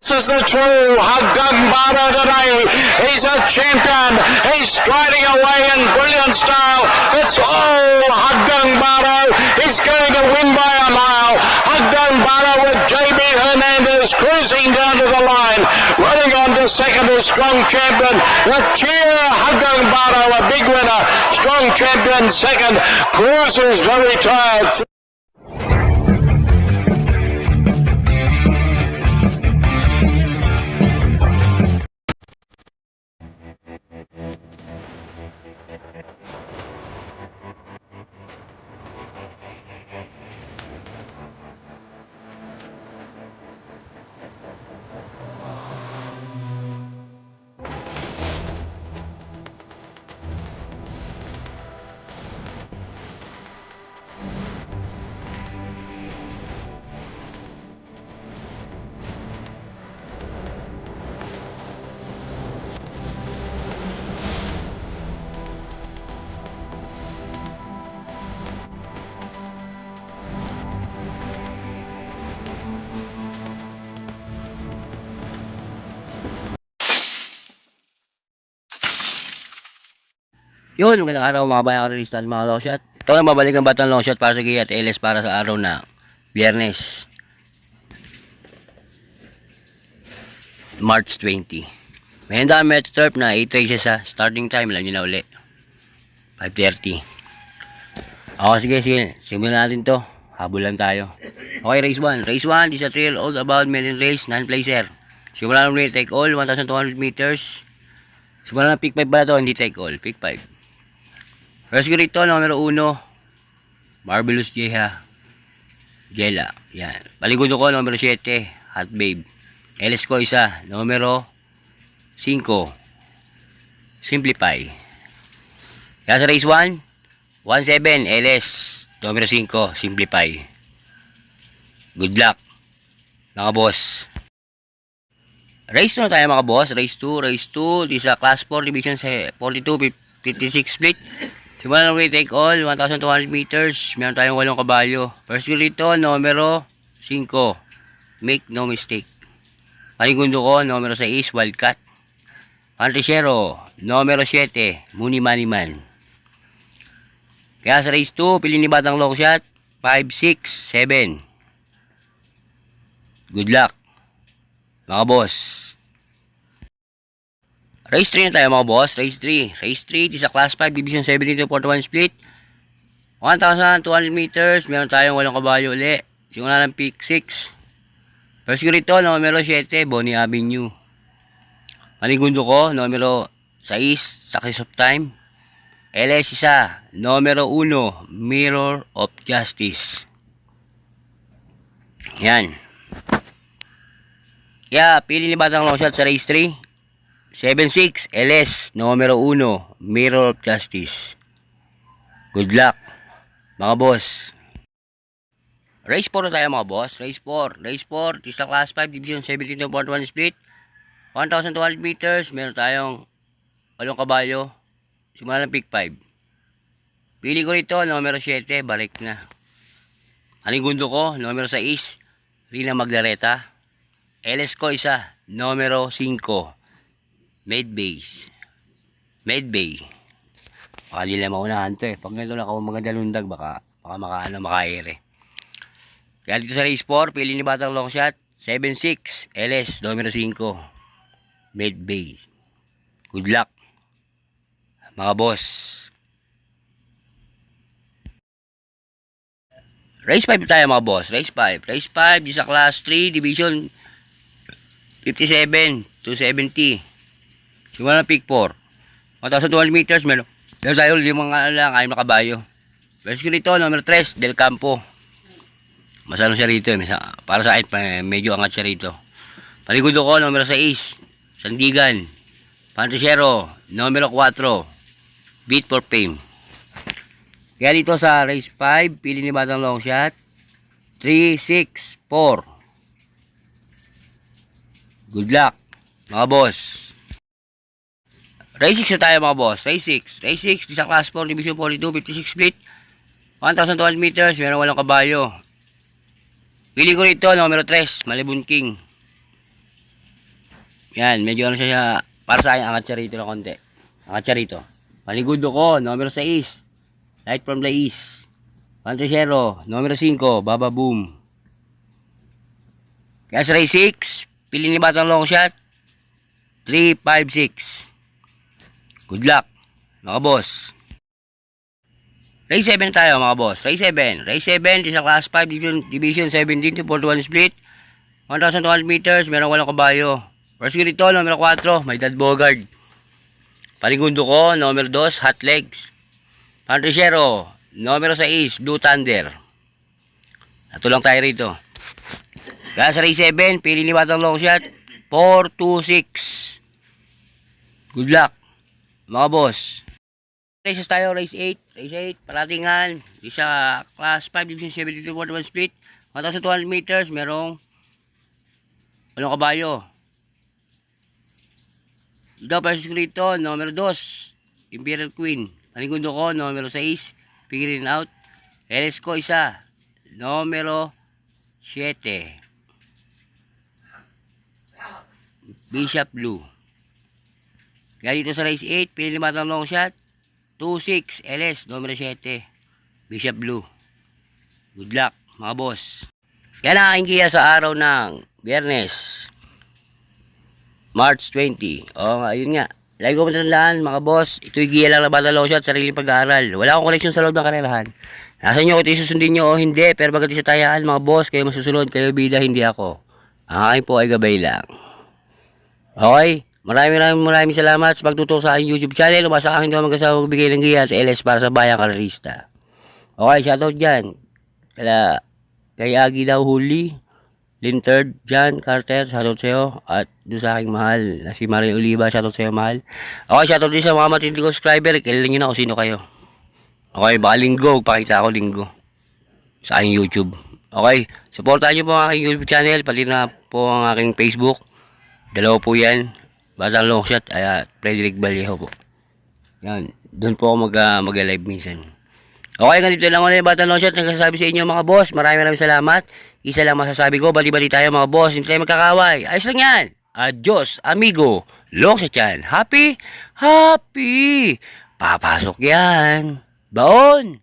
This is the true Haggang Bara today. He's a champion. He's striding away in brilliant style. It's all Haggang Bara. He's going to win by a mile. Haggang Bara with JB Hernandez cruising down to the line. Running on to second is Strong Champion. The cheer Haggang Bara, a big winner. Strong Champion second. Cruises very tired. Yun, magandang araw mga bayang karistal, mga long shot. Ito na babalik ang batang long shot para sa Gia at LS para sa araw na Biyernes, March 20. May handa ang Metro Turf na 8 races sa starting time. Alam nyo na uli, 5:30. Sige, simulan natin to. Habol lang tayo. Okay, race 1. Race 1 is a trail all about maiden race, non-placer. Simulan natin take all, 1,200 meters. Simulan na pick 5 pala to, hindi take all, pick 5. First ko rito, numero 1, Marvelous Jela. Yan. Paligudo ko, numero 7, Hot Babe. LS ko isa, numero 5, Simplify. Kaya sa race 1, 1-7, LS, numero 5, Simplify. Good luck, mga boss. Race 2 na tayo mga boss. Race 2, this is a class 4 division 42-56 split. Simulan na take all, 1,200 meters. Meron tayong 8 kabalyo. First ko rito, numero 5. Make no mistake. Panigundo ko, numero 6, Wildcat. Pantricero, numero 7, Muni Money Man. Kaya sa race 2, pili ni Batang Long Shot, 5, 6, 7. Good luck, mga boss. Race 3 na tayo mga boss. Race 3, this is a class 5 division 17-41 split. 1,200 meters. Meron tayong 8 kabalyo uli. Simula ng pick 6. First ko rito, numero 7, Bonnie Avenue. Panigundo ko, numero 6, Success of Time. LS isa, numero 1, Mirror of Justice. Yan. Kaya pili ni Batang Long Shot sa race 3. 7-6, LS, numero 1, Mirror of Justice. Good luck, mga boss. Race 4 na tayo mga boss. Race 4, this is a class 5 division 17-41 split. 1,200 meters. Meron tayong 8 kabalyo. Simula ng pick 5. Pili ko rito, numero 7, Barik na. Panigundo ko, numero 6, Rina Magdareta. LS ko isa, numero 5, Medbay. Baka nila maunahan to eh. Pag ganito na ako maganda lundag, baka makaere. Kaya dito sa race 4, pili ni Batang Long Shot, 7-6, LS, numero 5, Medbay. Good luck, mga boss. Race 5 tayo mga boss. Race 5, di sa class 3, division 57-70. Simula ng pick 4. 1,200 meters. Meron tayo 5 kabayo. First ko rito, numero 3, Del Campo. Masalo siya rito. Para sa akin, medyo angat siya rito. Paligudo ko, numero 6, Sandigan. Pantricero, numero 4, Beat for Fame. Kaya dito sa race 5, pili ni Batang Long Shot, 3, 6, 4. Good luck, mga boss. Race 6 na tayo mga boss. Race 6, di sa class 4 division 42-56 split. 1,200 meters. Meron 8 kabalyo. Pili ko rito, numero 3, Malibon King. Yan, medyo ano siya, para sa akin, angat siya rito ng konti. Angat siya rito. Paligudo ko, numero 6, Light from the East. Pantrasero, numero 5, Baba Boom. Kaya sa race 6, pili ni Batang long shot, 3, 5, 6. Good luck, mga boss. Race 7 tayo mga boss. Race 7. Race 7 is a class 5 division 17 to 41 split. 1,200 meters. Merong 8 kabayo. First gear ito, numero 4. May Dad Bogard. Paligundo ko, numero 2. Hot Legs. Pantrasero, numero 6. Blue Thunder. Ito lang tayo rito. Kaya sa race 7, pili ni Batang long shot, 4, 2, 6. Good luck, mga boss. Races tayo, race 8. Race 8, paratingan. Isa class 5, division 72, 41 split. 1,200 meters, merong 8 kabayo. Ito, versus rito, numero 2, Imperial Queen. Panigundo ko, numero 6, Figuring Out. LS ko, isa, numero 7, Bishop Blue. Kaya dito sa race 8, pili Batang long shot, 2-6 LS, numero 7, Bishop Blue. Good luck, mga boss. Yan ang aking giya sa araw ng Biyernes, March 20. O nga, yun nga. Lagi ko matandaan, mga boss, ito'y giya lang na Batang long shot, sariling pag-aaral. Wala akong koneksyon sa loob ng karerahan. Nasa inyo kung ito susundin nyo o hindi, pero bagati sa tayaan, mga boss, kayo masusunod, kayo bida, hindi ako. Ang akin po ay gabay lang. Okay? Maraming salamat sa pagtutok sa aking YouTube channel. Umasa ka hindi mag-asawa magbigay ng giya at LS para sa bayang karerista. Okay, shoutout dyan. Kay Agi daw Huli, Linterd, John, Carter, shoutout sa'yo. At doon sa aking mahal, na si Marie Oliva, shoutout sa'yo mahal. Okay, shoutout din sa mga matindi ko subscriber. Kailan nyo na kung sino kayo. Okay, baka linggo, pakita ako linggo sa aking YouTube. Okay, supportahan nyo po ang aking YouTube channel, pati na po ang aking Facebook. Dalawa po yan. Batang long shot, Frederick Vallejo po. Yan, doon po ako mag-live minsan. Okay, ganito lang ulit Batang long shot. Nagsasabi sa inyo mga boss, maraming salamat. Isa lang masasabi ko, bali-bali tayo mga boss. Hindi tayo magkakaway. Ayos lang yan. Adios, amigo. Long shot yan. Happy? Happy. Papasok yan. Baon.